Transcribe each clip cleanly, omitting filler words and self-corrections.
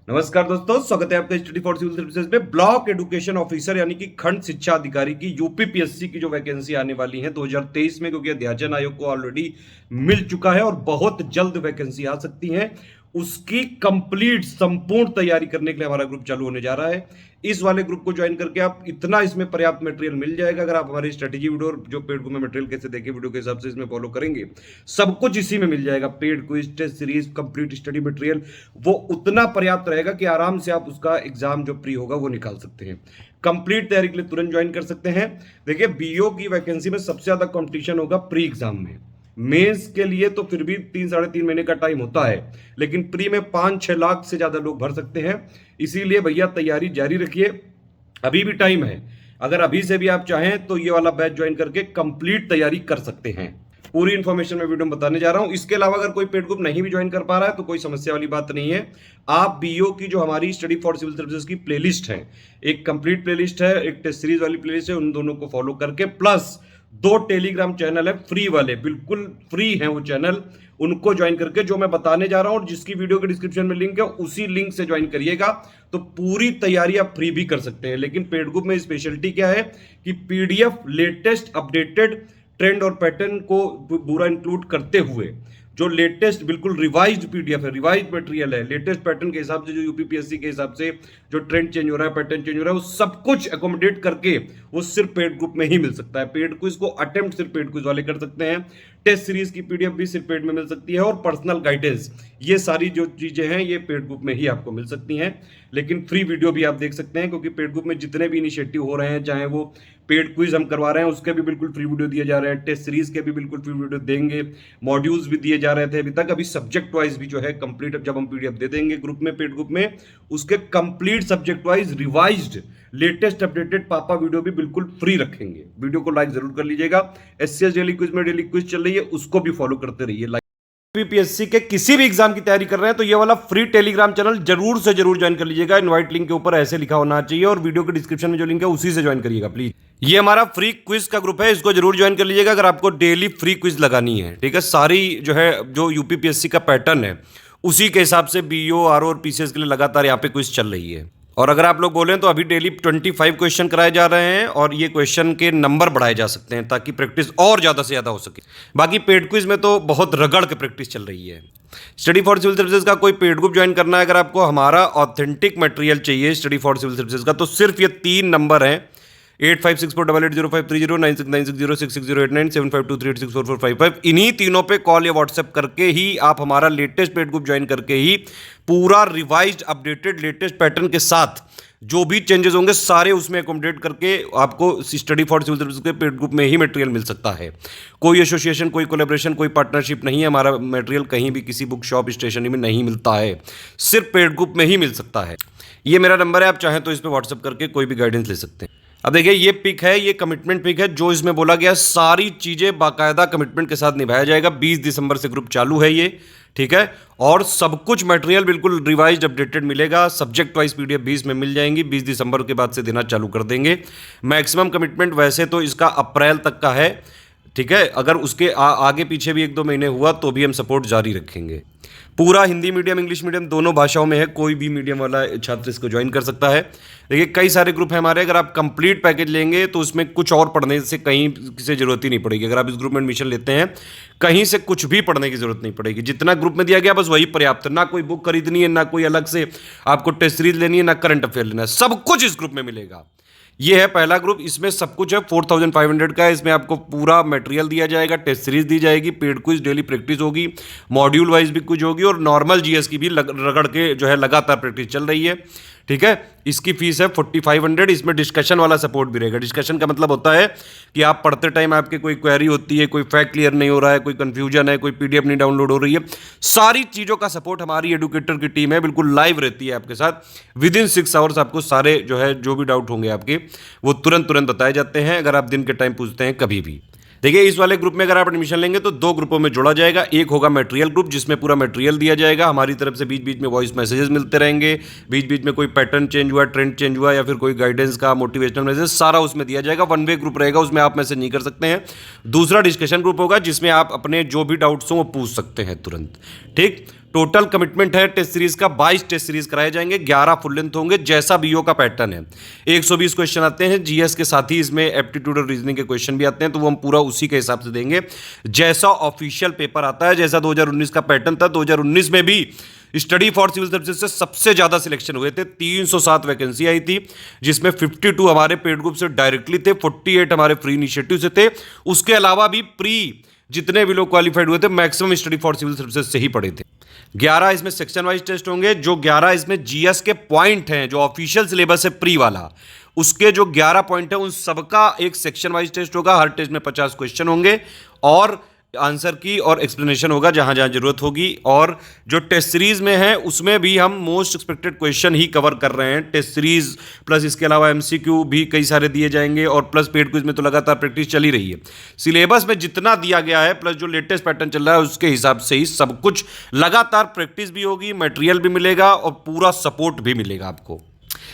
नमस्कार दोस्तों, स्वागत है आपका स्टडी फॉर सिविल सर्विसेज में। ब्लॉक एजुकेशन ऑफिसर यानी कि खंड शिक्षा अधिकारी की यूपीपीएससी की जो वैकेंसी आने वाली है 2023 में, क्योंकि अध्याचन आयोग को ऑलरेडी मिल चुका है और बहुत जल्द वैकेंसी आ सकती है। उसकी कंप्लीट संपूर्ण तैयारी करने के लिए हमारा ग्रुप चालू होने जा रहा है। इस वाले ग्रुप को ज्वाइन करके आप इतना इसमें पर्याप्त मटेरियल मिल जाएगा। अगर आप हमारी स्ट्रेटेजी वीडियो और जो पेड ग्रुप में मटेरियल कैसे देखें वीडियो के हिसाब से इसमें फॉलो करेंगे, सब कुछ इसी में मिल जाएगा। Paid quiz, test series, complete study material, वो उतना पर्याप्त रहेगा कि आराम से आप उसका एग्जाम जो प्री होगा वो निकाल सकते हैं। कंप्लीट तैयारी के लिए तुरंत ज्वाइन कर सकते हैं। देखिए, बीओ की वैकेंसी में सबसे ज्यादा कंपटीशन होगा प्री एग्जाम में। मेंस के लिए तो फिर भी 3-3.5 महीने का टाइम होता है, लेकिन प्री में 5-6 लाख से ज्यादा लोग भर सकते हैं। इसीलिए भैया तैयारी जारी रखिए, अभी भी टाइम है। अगर अभी से भी आप चाहें तो ये वाला बैच ज्वाइन करके कंप्लीट तैयारी कर सकते हैं। पूरी इंफॉर्मेशन मैं वीडियो में बताने जा रहा हूं। इसके अलावा अगर कोई पेड ग्रुप नहीं भी ज्वाइन कर पा रहा है तो कोई समस्या वाली बात नहीं है। आप बीओ की जो हमारी स्टडी फॉर सिविल सर्विसेज की प्लेलिस्ट है, एक कंप्लीट प्लेलिस्ट है, एक टेस्ट सीरीज वाली प्लेलिस्ट है, उन दोनों को फॉलो करके प्लस 2 टेलीग्राम चैनल है फ्री वाले, बिल्कुल फ्री है वो चैनल, उनको ज्वाइन करके जो मैं बताने जा रहा हूं और जिसकी वीडियो के डिस्क्रिप्शन में लिंक है उसी लिंक से ज्वाइन करिएगा तो पूरी तैयारी आप फ्री भी कर सकते हैं। लेकिन पेड ग्रुप में स्पेशलिटी क्या है कि पीडीएफ लेटेस्ट अपडेटेड ट्रेंड और पैटर्न को पूरा इंक्लूड करते हुए जो लेटेस्ट बिल्कुल रिवाइज्ड पीडीएफ है, रिवाइज्ड मटेरियल है, लेटेस्ट पैटर्न के हिसाब से, जो यूपीपीएससी के हिसाब से जो ट्रेंड चेंज हो रहा है, पैटर्न चेंज हो रहा है, वो सब कुछ एकोमोडेट करके वो सिर्फ पेड ग्रुप में ही मिल सकता है। पेड क्विज को अटेम्प्ट सिर्फ पेड क्विज वाले कर सकते हैं। टेस्ट सीरीज की पीडीएफ भी सिर्फ पेड में मिल सकती है और पर्सनल गाइडेंस, ये सारी जो चीजें हैं ये पेड ग्रुप में ही आपको मिल सकती हैं। लेकिन फ्री वीडियो भी आप देख सकते हैं, क्योंकि पेड ग्रुप में जितने भी इनिशिएटिव हो रहे हैं, चाहे वो पेड क्विज हम करवा रहे हैं उसके भी बिल्कुल फ्री वीडियो दिए जा रहे हैं, टेस्ट सीरीज के भी बिल्कुल फ्री वीडियो देंगे, मॉड्यूल्स भी दिए जा रहे थे अभी तक। अभी सब्जेक्ट वाइज भी जो है कंप्लीट, जब हम पीडीएफ दे देंगे ग्रुप में, पेड ग्रुप में, उसके complete subject wise revised latest updated पापा वीडियो भी बिल्कुल फ्री रखेंगे। वीडियो को लाइक जरूर कर लीजिएगा। एससीएस डेली क्विज में डेली क्विज चल रही है, उसको भी फॉलो करते रहिए। यूपीपीएससी के किसी भी एग्जाम की तैयारी कर रहे हैं तो ये वाला फ्री टेलीग्राम चैनल जरूर से जरूर ज्वाइन कर लीजिएगा। इनवाइट लिंक के ऊपर ऐसे लिखा होना चाहिए और वीडियो के डिस्क्रिप्शन में जो लिंक है उसी से ज्वाइन करिएगा प्लीज। ये हमारा फ्री क्विज का ग्रुप है, इसको जरूर ज्वाइन कर लीजिएगा अगर आपको डेली फ्री क्विज लगानी है। ठीक है, सारी जो है जो यूपीपीएससी का पैटर्न है उसी के हिसाब से बीओ, आरओ और पीसीएस के लिए लगातार यहाँ पे क्विज चल रही है। और अगर आप लोग बोलें तो अभी डेली 25 क्वेश्चन कराए जा रहे हैं और ये क्वेश्चन के नंबर बढ़ाए जा सकते हैं ताकि प्रैक्टिस और ज़्यादा से ज़्यादा हो सके। बाकी पेड क्विज में तो बहुत रगड़ के प्रैक्टिस चल रही है। स्टडी फॉर सिविल सर्विसेज का कोई पेड ग्रुप ज्वाइन करना है, अगर आपको हमारा ऑथेंटिक मटेरियल चाहिए स्टडी फॉर सिविल सर्विसेज का, तो सिर्फ ये 3 नंबर हैं 8564880530, 969066066089, 7523864455। इन्हीं तीनों पे कॉल या व्हाट्सएप करके ही आप हमारा लेटेस्ट पेड ग्रुप ज्वाइन करके ही पूरा रिवाइज्ड अपडेटेड लेटेस्ट पैटर्न के साथ जो भी चेंजेस होंगे सारे उसमें अकोमोडेट करके आपको स्टडी फॉर सिविल सर्विस के पेड ग्रुप में ही मटेरियल मिल सकता है। कोई एसोसिएशन, कोई कोलैबोरेशन, कोई पार्टनरशिप नहीं है। हमारा मटेरियल कहीं भी किसी बुक शॉप, स्टेशनरी में नहीं मिलता है, सिर्फ पेड ग्रुप में ही मिल सकता है। ये मेरा नंबर है, आप चाहें तो इस पर व्हाट्सएप करके कोई भी गाइडेंस ले सकते हैं। अब देखिए, ये पिक है, ये कमिटमेंट पिक है। जो इसमें बोला गया सारी चीज़ें बाकायदा कमिटमेंट के साथ निभाया जाएगा। 20 दिसंबर से ग्रुप चालू है ये, ठीक है, और सब कुछ मटेरियल बिल्कुल रिवाइज्ड अपडेटेड मिलेगा। सब्जेक्ट वाइज पीडीएफ 20 में मिल जाएंगी, 20 दिसंबर के बाद से देना चालू कर देंगे। मैक्सिमम कमिटमेंट वैसे तो इसका अप्रैल तक का है, ठीक है, अगर उसके आगे पीछे भी 1-2 महीने हुआ तो भी हम सपोर्ट जारी रखेंगे। पूरा हिंदी मीडियम, इंग्लिश मीडियम दोनों भाषाओं में है, कोई भी मीडियम वाला छात्र इसको ज्वाइन कर सकता है। देखिए, कई सारे ग्रुप हैं हमारे, अगर आप कंप्लीट पैकेज लेंगे तो उसमें कुछ और पढ़ने से कहीं से जरूरत ही नहीं पड़ेगी। अगर आप इस ग्रुप में एडमिशन लेते हैं कहीं से कुछ भी पढ़ने की जरूरत नहीं पड़ेगी, जितना ग्रुप में दिया गया बस वही पर्याप्त है। ना कोई बुक खरीदनी है, ना कोई अलग से आपको टेस्ट सीरीज लेनी है, ना करंट अफेयर लेना है, सब कुछ इस ग्रुप में मिलेगा। ये है पहला ग्रुप, इसमें सब कुछ है, 4500 का है। इसमें आपको पूरा मटेरियल दिया जाएगा, टेस्ट सीरीज दी जाएगी, पेड क्विज, डेली प्रैक्टिस होगी, मॉड्यूल वाइज भी कुछ होगी और नॉर्मल जीएस की भी रगड़ के जो है लगातार प्रैक्टिस चल रही है। ठीक है, इसकी फीस है 4500। इसमें डिस्कशन वाला सपोर्ट भी रहेगा। डिस्कशन का मतलब होता है कि आप पढ़ते टाइम आपके कोई क्वेरी होती है, कोई फैक्ट क्लियर नहीं हो रहा है, कोई कंफ्यूजन है, कोई पीडीएफ नहीं डाउनलोड हो रही है, सारी चीज़ों का सपोर्ट हमारी एडुकेटर की टीम है, बिल्कुल लाइव रहती है आपके साथ। विदिन 6 आवर्स आपको सारे जो है जो भी डाउट होंगे आपके वो तुरंत बताए जाते हैं, अगर आप दिन के टाइम पूछते हैं कभी भी। देखिए, इस वाले ग्रुप में अगर आप एडमिशन लेंगे तो 2 ग्रुपों में जोड़ा जाएगा। एक होगा मटेरियल ग्रुप, जिसमें पूरा मटेरियल दिया जाएगा, हमारी तरफ से बीच बीच में वॉइस मैसेजेस मिलते रहेंगे, बीच बीच में कोई पैटर्न चेंज हुआ, ट्रेंड चेंज हुआ या फिर कोई गाइडेंस का मोटिवेशनल मैसेज, सारा उसमें दिया जाएगा। 1 वे ग्रुप रहेगा, उसमें आप मैसेज नहीं कर सकते हैं। दूसरा डिस्कशन ग्रुप होगा जिसमें आप अपने जो भी डाउट्स हों वो पूछ सकते हैं तुरंत। ठीक, टोटल कमिटमेंट है टेस्ट सीरीज का 22 टेस्ट सीरीज कराए जाएंगे, 11 फुल लेंथ होंगे जैसा बीओ का पैटर्न है। 120 क्वेश्चन आते हैं जीएस के, साथ ही इसमें एप्टीट्यूड और रीजनिंग के क्वेश्चन भी आते हैं, तो वो हम पूरा उसी के हिसाब से देंगे जैसा ऑफिशियल पेपर आता है, जैसा 2019 का पैटर्न था। 2019 में भी स्टडी फॉर सिविल सर्विसेज से सबसे ज्यादा सिलेक्शन हुए थे, 307 वैकेंसी आई थी, जिसमें 52 हमारे पेड ग्रुप से डायरेक्टली थे, 48 हमारे फ्री इनिशिएटिव से थे। उसके अलावा भी प्री जितने भी लोग क्वालिफाइड हुए थे maximum study for civil services से ही पढ़े थे। 11 इसमें सेक्शन वाइज टेस्ट होंगे, जो 11 इसमें जीएस के पॉइंट हैं, जो ऑफिशियल सिलेबस है प्री वाला, उसके जो 11 पॉइंट है उन सबका एक सेक्शन वाइज टेस्ट होगा। हर टेस्ट में 50 क्वेश्चन होंगे और आंसर की और एक्सप्लेनेशन होगा जहां जहां जरूरत होगी। और जो टेस्ट सीरीज में है उसमें भी हम मोस्ट एक्सपेक्टेड क्वेश्चन ही कवर कर रहे हैं, टेस्ट सीरीज प्लस इसके अलावा एमसीक्यू भी कई सारे दिए जाएंगे, और प्लस पेड क्विज में तो लगातार प्रैक्टिस चली रही है। सिलेबस में जितना दिया गया है प्लस जो लेटेस्ट पैटर्न चल रहा है उसके हिसाब से ही सब कुछ, लगातार प्रैक्टिस भी होगी, मटेरियल भी मिलेगा और पूरा सपोर्ट भी मिलेगा आपको।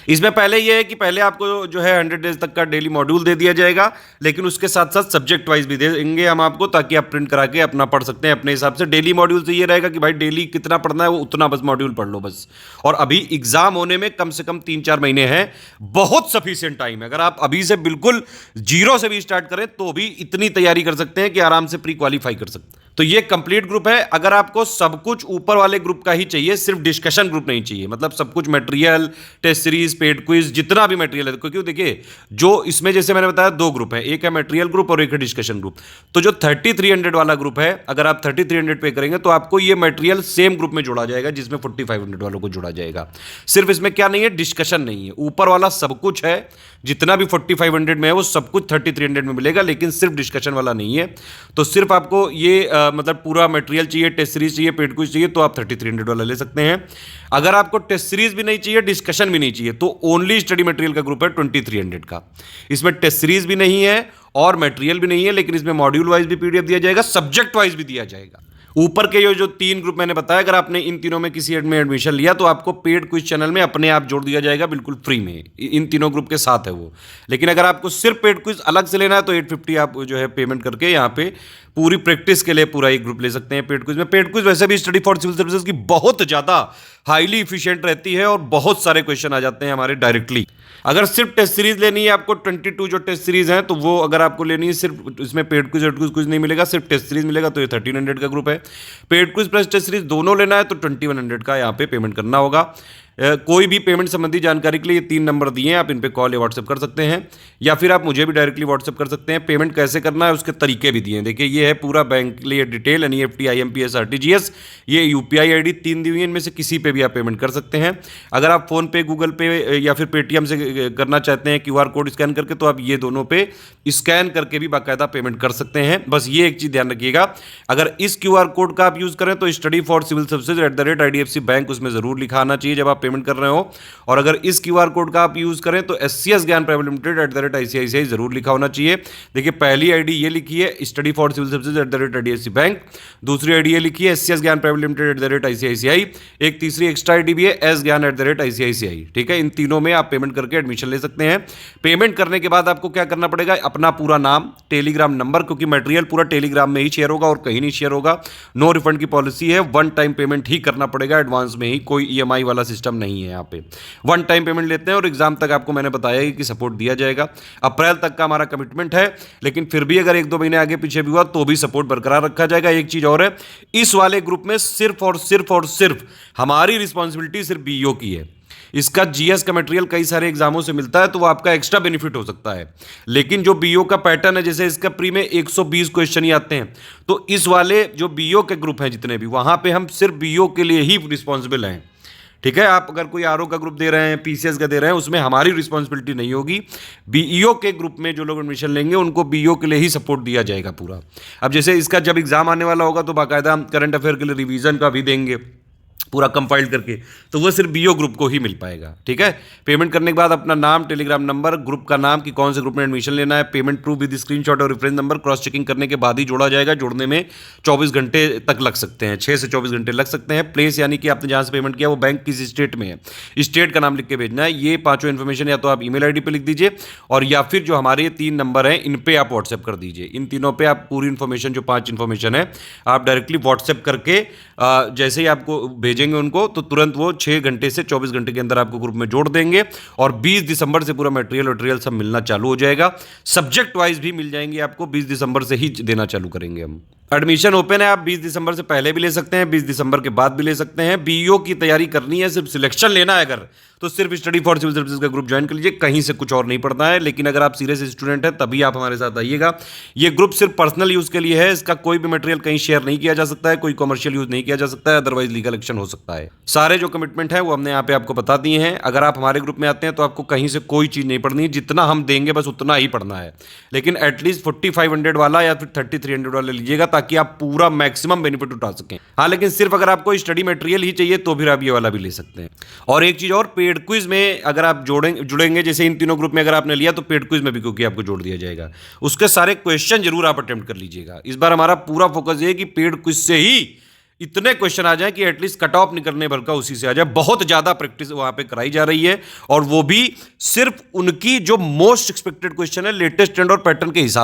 इसमें पहले यह है कि पहले आपको जो है 100 डेज तक का डेली मॉड्यूल दे दिया जाएगा, लेकिन उसके साथ साथ सब्जेक्ट वाइज भी देंगे हम आपको, ताकि आप प्रिंट करा के अपना पढ़ सकते हैं अपने हिसाब से। डेली मॉड्यूल से ये रहेगा कि भाई डेली कितना पढ़ना है वो उतना बस मॉड्यूल पढ़ लो बस। और अभी एग्जाम होने में कम से कम 3-4 महीने हैं, बहुत सफिशिएंट टाइम है। अगर आप अभी से बिल्कुल जीरो से भी स्टार्ट करें तो भी इतनी तैयारी कर सकते हैं कि आराम से प्री क्वालिफाई कर सकते हैं। तो ये कंप्लीट ग्रुप है। अगर आपको सब कुछ ऊपर वाले ग्रुप का ही चाहिए, सिर्फ डिस्कशन ग्रुप नहीं चाहिए, मतलब सब कुछ material, test series, paid quiz, जितना भी मटेरियल है, क्योंकि देखिए जो इसमें जैसे मैंने बताया 2 ग्रुप है, एक है मटेरियल ग्रुप और एक है डिस्कशन ग्रुप। तो जो 3300 वाला ग्रुप है, अगर आप 3300 पे करेंगे तो आपको ये मटेरियल सेम ग्रुप में जोड़ा जाएगा जिसमें 4500 वालों को जोड़ा जाएगा। सिर्फ इसमें क्या नहीं है, डिस्कशन नहीं है, ऊपर वाला सब कुछ है, जितना भी 4500 में है वो सब कुछ 3300 में मिलेगा, लेकिन सिर्फ डिस्कशन वाला नहीं है। तो सिर्फ आपको ये मतलब पूरा मटेरियल चाहिए, टेस्ट सीरीज चाहिए, पेड क्विज चाहिए, तो आप 3300 वाला ले सकते हैं। अगर आपको टेस्ट सीरीज भी नहीं चाहिए, डिस्कशन भी नहीं चाहिए, तो ओनली स्टडी मटेरियल का ग्रुप है 2300 का। इसमें टेस्ट सीरीज भी नहीं है और मटेरियल भी नहीं है, लेकिन इसमें मॉड्यूल वाइज भी पीडीएफ दिया जाएगा, सब्जेक्ट वाइज भी दिया जाएगा। ऊपर के जो 3 ग्रुप मैंने बताया, अगर आपने इन तीनों में किसी में एडमिशन लिया तो आपको पेड क्विज चैनल में अपने आप जोड़ दिया जाएगा बिल्कुल फ्री में, इन तीनों ग्रुप के साथ है वो। लेकिन अगर आपको सिर्फ पेड क्विज अलग से लेना है तो 850 आप जो है पेमेंट करके यहाँ पे पूरी प्रैक्टिस के लिए पूरा एक ग्रुप ले सकते हैं पेड क्विज में। पेड क्विज वैसे भी स्टडी फॉर सिविल सर्विसेज की बहुत ज़्यादा हाईली इफिशियंट रहती है और बहुत सारे क्वेश्चन आ जाते हैं हमारे डायरेक्टली। अगर सिर्फ टेस्ट सीरीज लेनी है आपको, 22 जो टेस्ट सीरीज हैं, तो वो अगर आपको लेनी है, सिर्फ इसमें पेड क्विज कुछ नहीं मिलेगा, सिर्फ टेस्ट सीरीज मिलेगा, तो ये 1300 का ग्रुप है। Paid quiz plus test series दोनों लेना है तो 2100 का यहाँ पे पेमेंट करना होगा। कोई भी पेमेंट संबंधी जानकारी के लिए ये 3 नंबर दिए हैं, आप इन पे कॉल या व्हाट्सएप कर सकते हैं, या फिर आप मुझे भी डायरेक्टली व्हाट्सएप कर सकते हैं। पेमेंट कैसे करना है उसके तरीके भी दिए हैं, देखिए ये है पूरा बैंक के लिए डिटेल, एनईएफटी, आईएमपीएस, आरटीजीएस, ये यूपीआई आईडी 3 दी हुई है, इनमें से किसी पे भी आप पेमेंट कर सकते हैं। अगर आप फोन पे, गूगल पे या फिर पेटीएम से करना चाहते हैं क्यूआर कोड स्कैन करके, तो आप ये दोनों पे स्कैन करके भी बाकायदा पेमेंट कर सकते हैं। बस ये एक चीज़ ध्यान रखिएगा, अगर इस क्यूआर कोड का आप यूज़ करें तो study for civil services @IDFC bank उसमें ज़रूर लिखा आना चाहिए जब आप पेमेंट कर रहे हो। और अगर इस क्यूआर कोड का आप यूज करें तो SCS ज्ञान प्राइवेट लिमिटेड @ICICI जरूर लिखा होना चाहिए। देखिए पहली आईडी ये लिखी है study for civil services @IDFC bank, दूसरी आईडी ये लिखी है SCS ज्ञान प्राइवेट लिमिटेड @ICICI, एक तीसरी एक्स्ट्रा आईडी भी है S ज्ञान @ICICI। ठीक है, इन तीनों में आप पेमेंट करके एडमिशन ले सकते हैं। पेमेंट करने के बाद आपको क्या करना पड़ेगा, अपना पूरा नाम, टेलीग्राम नंबर, क्योंकि मटेरियल पूरा टेलीग्राम में ही शेयर होगा और कहीं नहीं शेयर होगा। नो रिफंड की पॉलिसी है, 1 टाइम पेमेंट ही करना पड़ेगा एडवांस में ही, कोई EMI वाला सिस्टम नहीं है यहाँ पे। 1 टाइम पेमेंट लेते हैं और एग्जाम तक आपको मैंने बताया कि सपोर्ट दिया जाएगा। अप्रैल तक का हमारा कमिटमेंट है, लेकिन फिर भी अगर 1-2 महीने आगे पीछे भी हुआ तो भी सपोर्ट बरकरार रखा जाएगा। एक चीज और है, इस वाले ग्रुप में सिर्फ और सिर्फ हमारी रिस्पॉन्सिबिलिटी सिर्फ बीईओ की है। इसका जीएस का मटेरियल कई सारे एग्जामों से मिलता है तो वो आपका एक्स्ट्रा बेनिफिट हो सकता है, लेकिन जो बीईओ का पैटर्न है, जैसे इसका प्री में 120 क्वेश्चन ही आते हैं, तो इस वाले जो बीईओ के ग्रुप हैं जितने भी, वहां पे हम सिर्फ बीईओ के लिए ही रिस्पॉन्सिबल हैं। ठीक है, आप अगर कोई आरओ का ग्रुप दे रहे हैं, पीसीएस का दे रहे हैं, उसमें हमारी रिस्पॉन्सिबिलिटी नहीं होगी। बीईओ के ग्रुप में जो लोग एडमिशन लेंगे उनको बीईओ के लिए ही सपोर्ट दिया जाएगा पूरा। अब जैसे इसका जब एग्जाम आने वाला होगा तो बाकायदा करंट अफेयर के लिए रिवीजन का भी देंगे, पूरा कंपाइल करके, तो वो सिर्फ बीओ ग्रुप को ही मिल पाएगा। ठीक है, पेमेंट करने के बाद अपना नाम, टेलीग्राम नंबर, ग्रुप का नाम कि कौन से ग्रुप में एडमिशन लेना है, पेमेंट प्रूफ विद स्क्रीनशॉट और रेफरेंस नंबर क्रॉस चेकिंग करने के बाद ही जोड़ा जाएगा। जोड़ने में 24 घंटे तक लग सकते हैं, 6 से 24 घंटे लग सकते हैं। प्लेस यानी कि आपने जहां से पेमेंट किया वो बैंक किस स्टेट में है, स्टेट का नाम लिख के भेजना है। ये पांचों इन्फॉर्मेशन या तो आप ईमेल आईडी पे लिख दीजिए और या फिर जो हमारे 3 नंबर हैं इन पे आप व्हाट्सएप कर दीजिए। इन तीनों पे आप पूरी इन्फॉर्मेशन, जो 5 इन्फॉर्मेशन है, आप डायरेक्टली व्हाट्सएप करके जैसे ही आपको भेजेंगे उनको, तो तुरंत वो 6 घंटे से 24 घंटे के अंदर आपको ग्रुप में जोड़ देंगे और 20 दिसंबर से पूरा मटेरियल सब मिलना चालू हो जाएगा। सब्जेक्ट वाइज भी मिल जाएंगे आपको, 20 दिसंबर से ही देना चालू करेंगे हम। एडमिशन ओपन है, आप 20 दिसंबर से पहले भी ले सकते हैं, 20 दिसंबर के बाद भी ले सकते हैं। बीईओ की तैयारी करनी है, सिर्फ सिलेक्शन लेना है अगर, तो सिर्फ स्टडी फॉर सिविल सर्विसेज का ग्रुप ज्वाइन कर लीजिए, कहीं से कुछ और नहीं पड़ता है। लेकिन अगर आप सीरियस स्टूडेंट हैं तभी आप हमारे साथ आइएगा। ये ग्रुप सिर्फ पर्सनल यूज के लिए है, इसका कोई भी मटेरियल कहीं शेयर नहीं किया जा सकता है, कोई कमर्शियल यूज नहीं किया जा सकता है, अदरवाइज लीगल एक्शन हो सकता है। सारे जो कमिटमेंट है वो हमने यहाँ पे आपको बता दिए हैं। अगर आप हमारे ग्रुप में आते हैं तो आपको कहीं से कोई चीज नहीं पढ़नी है, जितना हम देंगे बस उतना ही पढ़ना है। लेकिन एटलीस्ट 4500 वाला या फिर 3300 वाला लीजिएगा ताकि आप पूरा मैक्सिमम बेनिफिट उठा सकें। हाँ, लेकिन सिर्फ अगर आपको स्टडी मटेरियल ही चाहिए तो फिर आप ये वाला भी ले सकते हैं। और एक चीज और, पेड क्विज में अगर आप जुड़ेंगे, जैसे इन तीनों ग्रुप में अगर आपने लिया तो पेड क्विज में भी क्योंकि आपको जोड़ दिया जाएगा, उसके सारे क्वेश्चन जरूर आप अटेम्प्ट कर लीजिएगा। इस बार हमारा पूरा फोकस ये है कि पेड क्विज से ही इतने क्वेश्चन आ जाए कि एटलीस्ट कट ऑफ निकलने भर का उसी से आ जाए। बहुत ज्यादा प्रैक्टिस वहां पे कराई जा रही है और वो भी सिर्फ उनकी जो मोस्ट एक्सपेक्टेड क्वेश्चन है लेटेस्ट ट्रेंड और पैटर्न के हिसाब